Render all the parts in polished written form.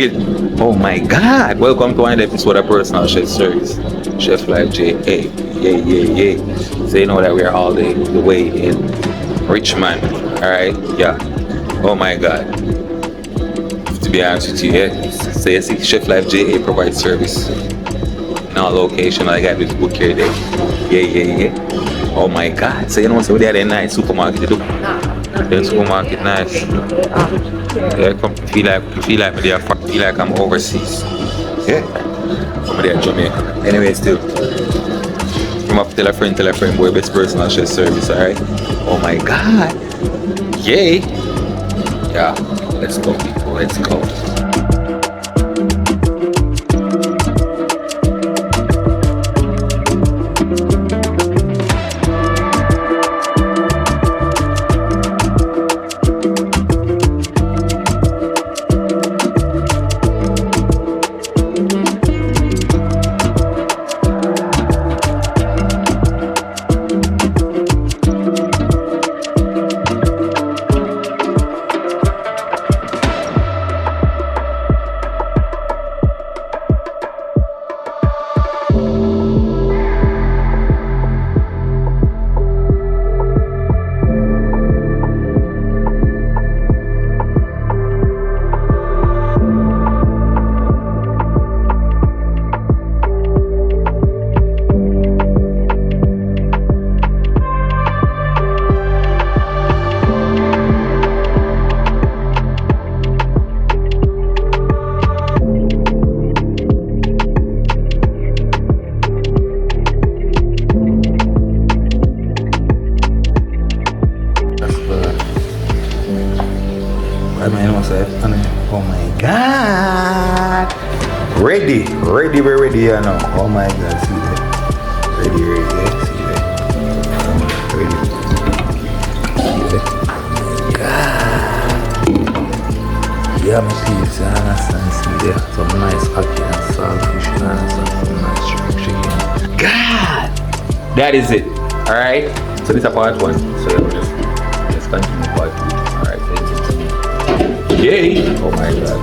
real. Oh my God! Welcome to another episode of Personal Chef Service. Chef Life J. Hey, yeah. So you know that we are all the way in Richmond. Alright? Yeah. Oh my God. To be honest with you, yeah. So you see, Chef Life J. provides service in our location. All I got to do is book your day. Yeah. Oh my God. So you know, so we had a nice supermarket. The supermarket nice. Yeah, come feel like I'm overseas. Yeah. Come there, Jamaica. Anyway, still. Come up, tell a friend, boy, best personal chef service, alright? Oh my God. Yay. Yeah. Let's go, people. Let's go. Oh my God! Ready, we're ready here now. Oh my God, see that? Ready, yeah, see that? Ready. See that? God! Yeah, my kids, you understand? See there? Some nice ackee and saltfish, you understand? Some nice shrimp chicken. God! That is it, alright? So this is part one. So let's continue part two. Alright, yay! Oh my God.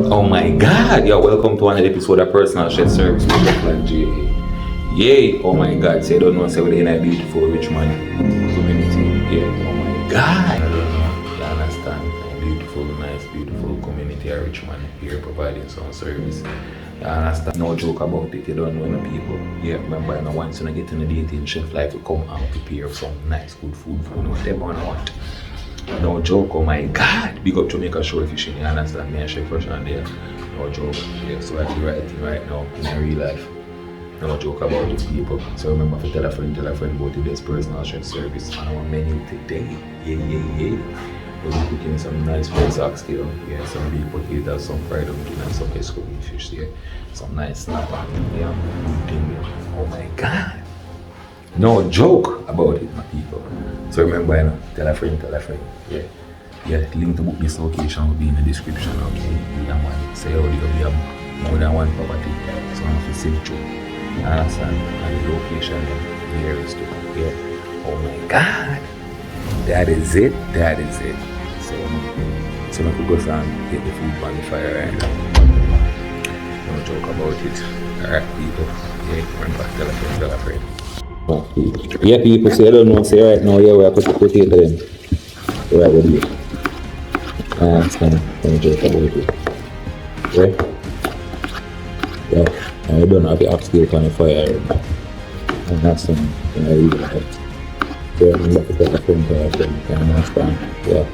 Oh my God! Yo, welcome to another episode of Personal Chef Service with Chef Life J. Yay! Oh my God! Say, I don't know, say we're in a beautiful Richmond community. Yeah, oh my God! I don't know, you understand? Beautiful community of Richmond here providing some service. You understand? No joke about it, you don't know the people. Yeah, remember, once you get in the dating, Chef Life will come and prepare some nice good food for you, whatever you want. No joke, oh my God! Big up Jamaica shore fishing, you understand? Me and Chef Rush on there. No joke. Yeah, so I do the right thing right now in real life. No joke about it, people. So remember to tell a friend about the best personal chef service on our menu today. Yeah. We'll be cooking some nice fried oxtail, yeah, some beef potatoes, some fried pumpkin and some escovitch fish, yeah. Some nice snapper, yeah, good thing. Oh my God! No joke about it, my people. So remember, tell a friend, yeah. Yeah, link to book this location will be in the description, okay? Say already we have more than one property, so I have to save through. You understand? And the location here is too, yeah. Oh my God! That is it. So I could go and get the food on the fire right now. No joke about it. Alright, people. Yeah, remember, tell a friend. Yeah, people, say I don't know, say right now, yeah, we have to put it to them. Right with you. I understand. No joke about it. Right? Yeah, I don't have the upscale on the fire right now. And that's something I really like. So I'm going to tell a friend, you understand? Yeah.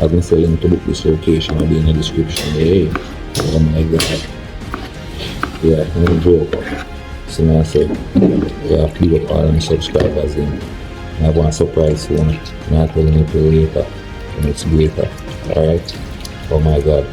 I've been selling to book this location, I'll be in the description. Hey, oh my God. Yeah, no joke. So now I said, yeah, please up all my subscribers in. I have one surprise soon. I'm telling you till later. And it's later. Alright? Oh my God.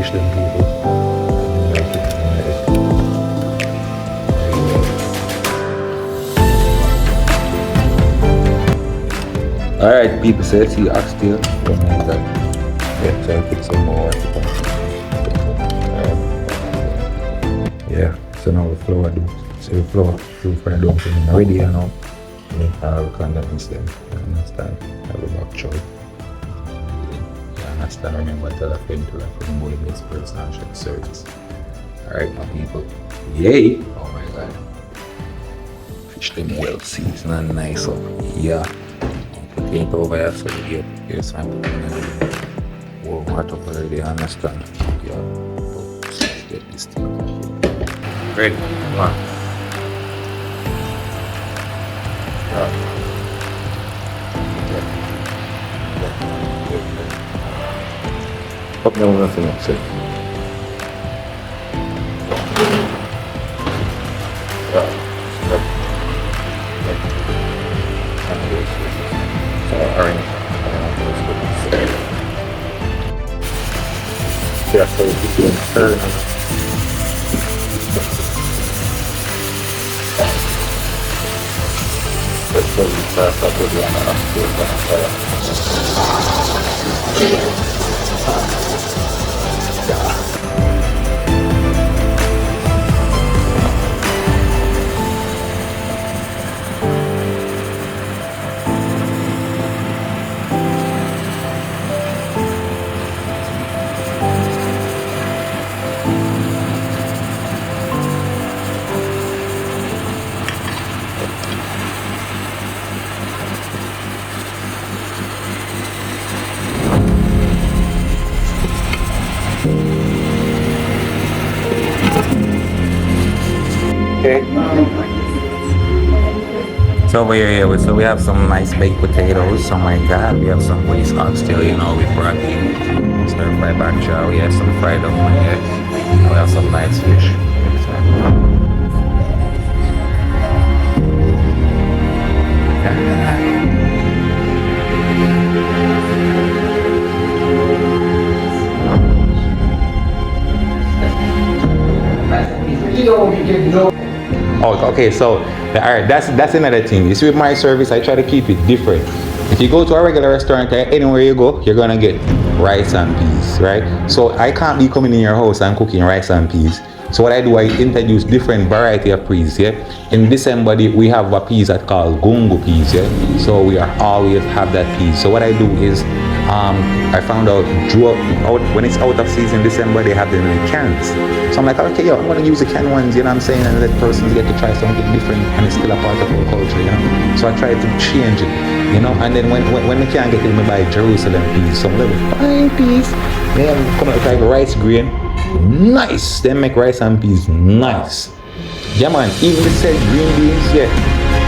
fish them people. Alright people, so let's see oxtail. Yeah, so I put some more water. Yeah, so now the flour do. So the flour fry down for me already, you know. We condense them, you understand? Have a back chow. You understand? Remember, tell a friend to like boy makes personal chef service. Alright my people. Yay! Oh my god. Fish them well seasoned and nice up. Yeah. Paint over here so you get some warm hot up already, understand? Yeah. So let's get this thing. Ready? Come on. Pop them nothing else. Yeah, so you can turn. Let's go fast up with okay. So over here, so we have some nice baked potatoes. Oh my god, we have some waste oxtail, you know, with broccoli, stir fry back chow. We have some fried dumpling, yes. We have some nice fish. Oh, okay, so alright, that's another thing. You see, with my service, I try to keep it different. If you go to a regular restaurant, anywhere you go, you're gonna get rice and peas, right? So I can't be coming in your house and cooking rice and peas. So what I do, I introduce different variety of peas, yeah. In December, we have a peas that called gungo peas, yeah. So we are always have that peas. So what I do is, I found out when it's out of season December, they have them in cans. So I'm like, okay, yo, I'm gonna use the canned ones, you know what I'm saying, and let persons get to try something different, and it's still a part of our culture, you know. So I try to change it, you know. And then when we can't get it, we buy Jerusalem peas, some little fine peas. They come out like rice grain. Nice, they make rice and peas nice. Yeah man, even they sell green beans, yeah.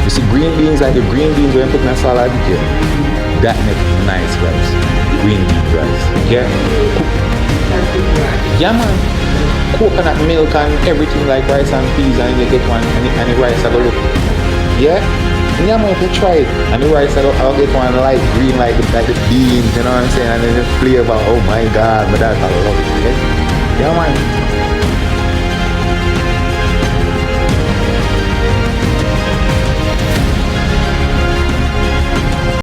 You see green beans, like the green beans when you put in a salad, yeah. That make nice rice. Green bean rice, yeah. Yeah man, coconut milk and everything like rice and peas, and you get one and the rice I go look. Yeah. Yeah man, if you try it, and the rice I'll get one light green like the beans, you know what I'm saying, and then the flavor, oh my god, but that's I love it, yeah. Yeah man.